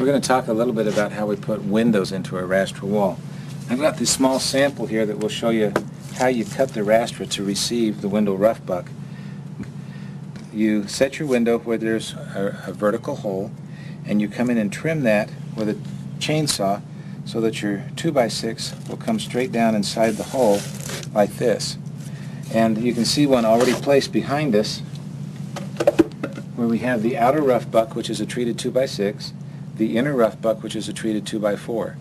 We're going to talk a little bit about how we put windows into a rastra wall. I've got this small sample here that will show you how you cut the rastra to receive the window rough buck. You set your window where there's a vertical hole, and you come in and trim that with a chainsaw so that your 2x6 will come straight down inside the hole like this. And you can see one already placed behind us where we have the outer rough buck, which is a treated 2x6, the inner rough buck, which is a treated 2x4.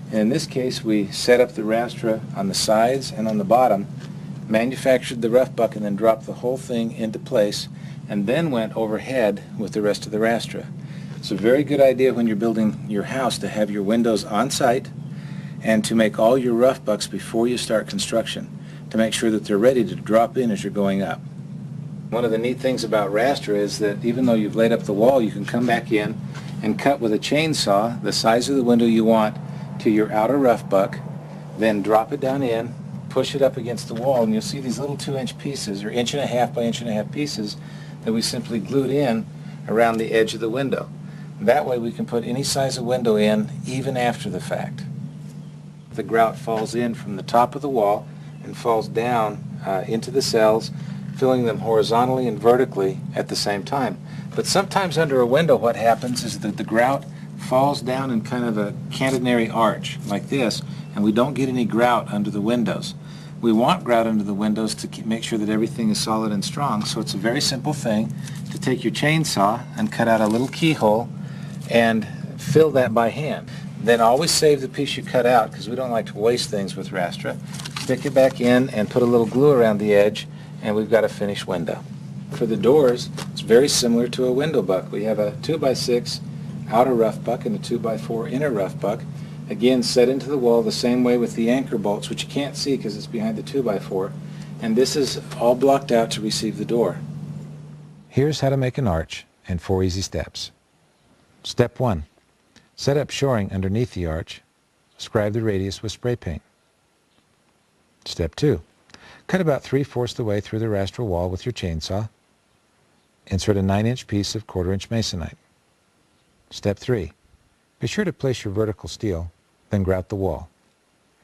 And in this case, we set up the rastra on the sides and on the bottom, manufactured the rough buck, and then dropped the whole thing into place, and then went overhead with the rest of the rastra. It's a very good idea when you're building your house to have your windows on site and to make all your rough bucks before you start construction, to make sure that they're ready to drop in as you're going up. One of the neat things about rastra is that even though you've laid up the wall, you can come back in and cut with a chainsaw the size of the window you want to your outer rough buck, then drop it down in, push it up against the wall, and you'll see these little 2-inch pieces, or 1.5 by 1.5 pieces, that we simply glued in around the edge of the window. That way we can put any size of window in even after the fact. The grout falls in from the top of the wall and falls down into the cells, filling them horizontally and vertically at the same time. But sometimes under a window what happens is that the grout falls down in kind of a catenary arch like this, and we don't get any grout under the windows. We want grout under the windows to make sure that everything is solid and strong, so it's a very simple thing to take your chainsaw and cut out a little keyhole and fill that by hand. Then always save the piece you cut out, because we don't like to waste things with rastra. Stick it back in and put a little glue around the edge, and we've got a finished window. For the doors, it's very similar to a window buck. We have a 2x6 outer rough buck and a 2x4 inner rough buck. Again, set into the wall the same way with the anchor bolts, which you can't see because it's behind the 2x4. And this is all blocked out to receive the door. Here's how to make an arch in 4 easy steps. Step 1. Set up shoring underneath the arch. Scribe the radius with spray paint. Step 2. Cut about 3/4 the way through the rastra wall with your chainsaw. Insert a 9-inch piece of 1/4-inch masonite. Step 3. Be sure to place your vertical steel, then grout the wall.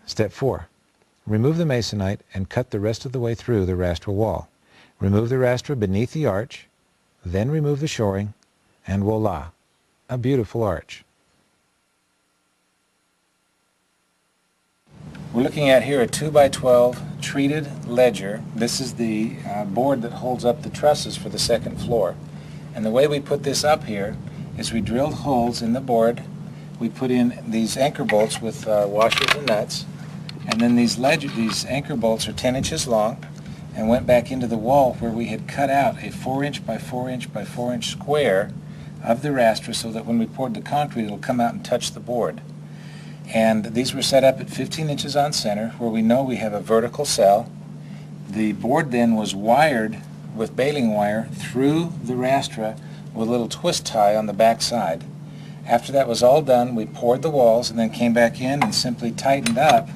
Step 4. Remove the masonite and cut the rest of the way through the rastra wall. Remove the rastra beneath the arch, then remove the shoring, and voila, a beautiful arch. We're looking at here a 2x12 treated ledger. This is the board that holds up the trusses for the second floor. And the way we put this up here is we drilled holes in the board. We put in these anchor bolts with washers and nuts. And then these anchor bolts are 10 inches long and went back into the wall where we had cut out a 4-inch by 4-inch by 4-inch square of the rastra so that when we poured the concrete it'll come out and touch the board. And these were set up at 15 inches on center where we know we have a vertical cell. The board then was wired with baling wire through the rastra with a little twist tie on the back side. After that was all done, we poured the walls and then came back in and simply tightened up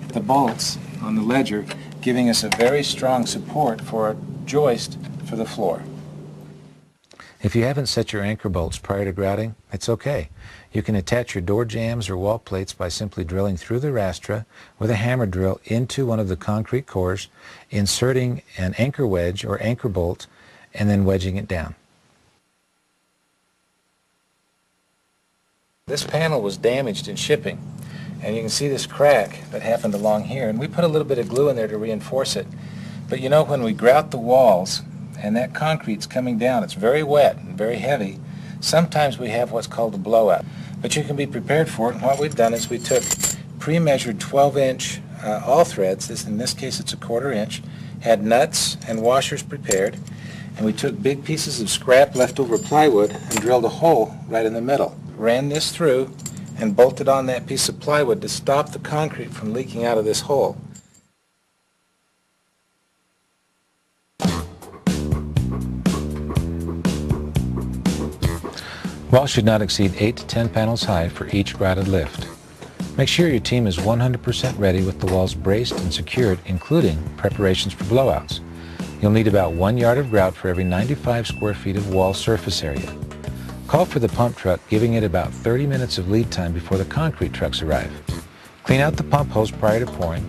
the bolts on the ledger, giving us a very strong support for a joist for the floor. If you haven't set your anchor bolts prior to grouting, it's okay. You can attach your door jambs or wall plates by simply drilling through the rastra with a hammer drill into one of the concrete cores, inserting an anchor wedge or anchor bolt, and then wedging it down. This panel was damaged in shipping, and you can see this crack that happened along here, and we put a little bit of glue in there to reinforce it. But you know, when we grout the walls and that concrete's coming down, it's very wet and very heavy, sometimes we have what's called a blowout. But you can be prepared for it, and what we've done is we took pre-measured 12-inch all threads, in this case it's a 1/4 inch, had nuts and washers prepared, and we took big pieces of scrap leftover plywood and drilled a hole right in the middle. Ran this through and bolted on that piece of plywood to stop the concrete from leaking out of this hole. Walls should not exceed 8 to 10 panels high for each grouted lift. Make sure your team is 100% ready with the walls braced and secured, including preparations for blowouts. You'll need about 1 yard of grout for every 95 square feet of wall surface area. Call for the pump truck, giving it about 30 minutes of lead time before the concrete trucks arrive. Clean out the pump hose prior to pouring.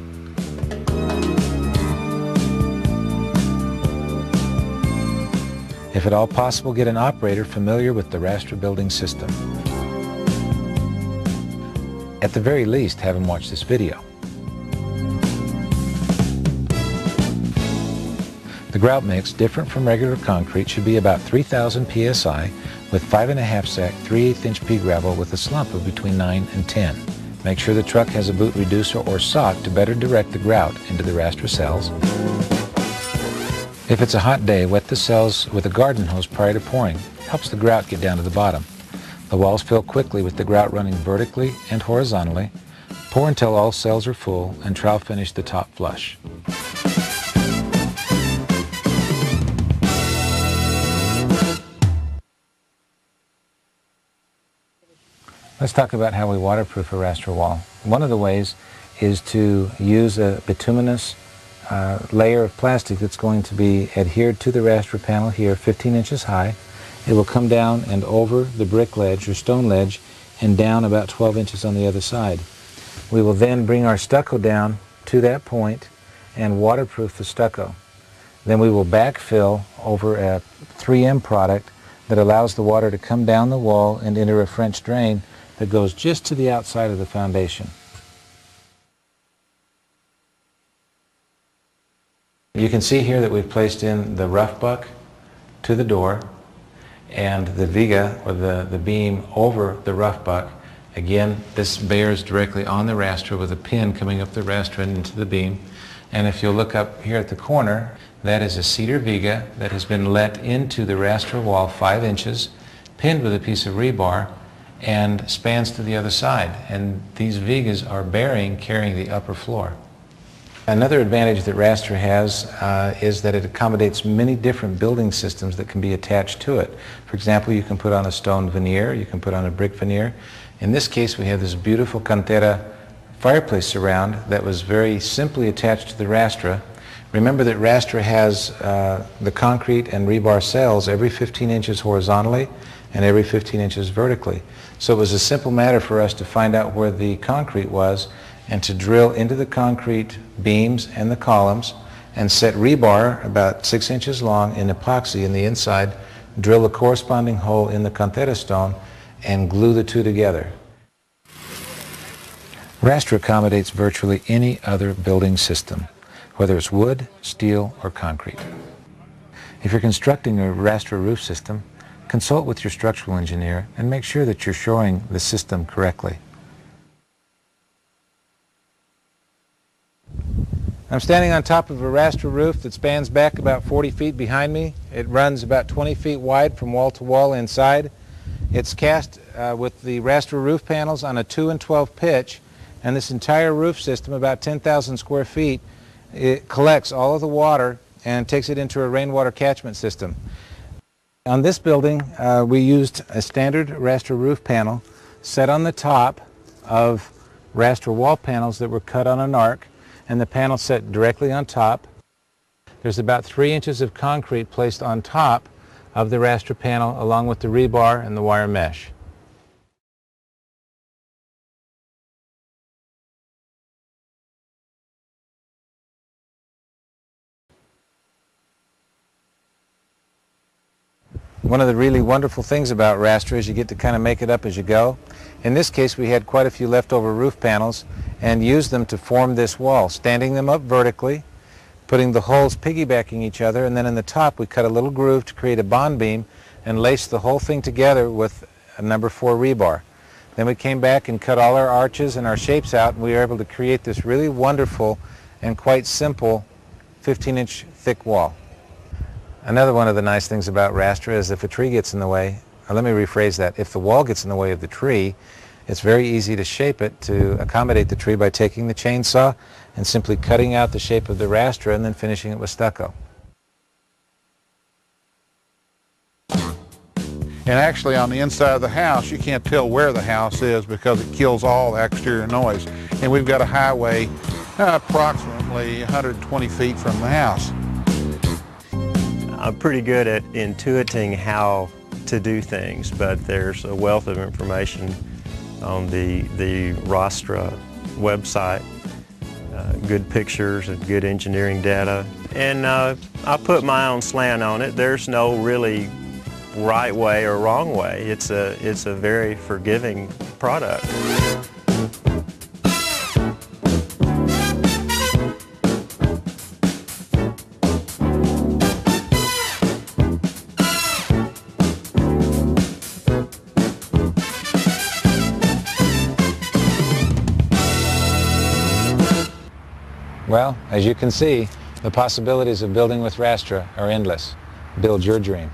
If at all possible, get an operator familiar with the Rastra building system. At the very least, have him watch this video. The grout mix, different from regular concrete, should be about 3,000 psi with 5.5 sack 3/8 inch pea gravel with a slump of between 9 and 10. Make sure the truck has a boot reducer or sock to better direct the grout into the Rastra cells. If it's a hot day, wet the cells with a garden hose prior to pouring. Helps the grout get down to the bottom. The walls fill quickly with the grout running vertically and horizontally. Pour until all cells are full and trowel finish the top flush. Let's talk about how we waterproof a Rastra wall. One of the ways is to use a bituminous layer of plastic that's going to be adhered to the Rastra panel here, 15 inches high. It will come down and over the brick ledge or stone ledge and down about 12 inches on the other side. We will then bring our stucco down to that point and waterproof the stucco. Then we will backfill over a 3M product that allows the water to come down the wall and enter a French drain that goes just to the outside of the foundation. You can see here that we've placed in the rough buck to the door and the viga, or the beam, over the rough buck. Again, this bears directly on the Rastra with a pin coming up the Rastra and into the beam. And if you'll look up here at the corner, that is a cedar viga that has been let into the Rastra wall 5 inches, pinned with a piece of rebar, and spans to the other side. And these vigas are bearing, carrying the upper floor. Another advantage that Rastra has is that it accommodates many different building systems that can be attached to it. For example, you can put on a stone veneer, you can put on a brick veneer. In this case, we have this beautiful Cantera fireplace surround that was very simply attached to the Rastra. Remember that Rastra has the concrete and rebar cells every 15 inches horizontally and every 15 inches vertically. So it was a simple matter for us to find out where the concrete was and to drill into the concrete beams and the columns and set rebar about 6 inches long in epoxy in the inside, drill a corresponding hole in the Cantera stone, and glue the two together. Rastra accommodates virtually any other building system, whether it's wood, steel, or concrete. If you're constructing a Rastra roof system, consult with your structural engineer and make sure that you're shoring the system correctly. I'm standing on top of a Rastra roof that spans back about 40 feet behind me. It runs about 20 feet wide from wall to wall inside. It's cast with the Rastra roof panels on a 2 and 12 pitch, and this entire roof system, about 10,000 square feet, it collects all of the water and takes it into a rainwater catchment system. On this building, we used a standard Rastra roof panel set on the top of Rastra wall panels that were cut on an arc, and the panel set directly on top. There's about 3 inches of concrete placed on top of the Rastra panel along with the rebar and the wire mesh. One of the really wonderful things about Rastra is you get to kind of make it up as you go. In this case, we had quite a few leftover roof panels and used them to form this wall, standing them up vertically, putting the holes piggybacking each other, and then in the top we cut a little groove to create a bond beam and laced the whole thing together with a number 4 rebar. Then we came back and cut all our arches and our shapes out, and we were able to create this really wonderful and quite simple 15-inch thick wall. Another one of the nice things about Rastra is if a tree gets in the way, or let me rephrase that, if the wall gets in the way of the tree, it's very easy to shape it to accommodate the tree by taking the chainsaw and simply cutting out the shape of the Rastra and then finishing it with stucco. And actually on the inside of the house, you can't tell where the house is because it kills all the exterior noise. And we've got a highway approximately 120 feet from the house. I'm pretty good at intuiting how to do things, but there's a wealth of information on the Rastra website, good pictures and good engineering data. And I put my own slant on it. There's no really right way or wrong way. It's a very forgiving product. Well, as you can see, the possibilities of building with Rastra are endless. Build your dream.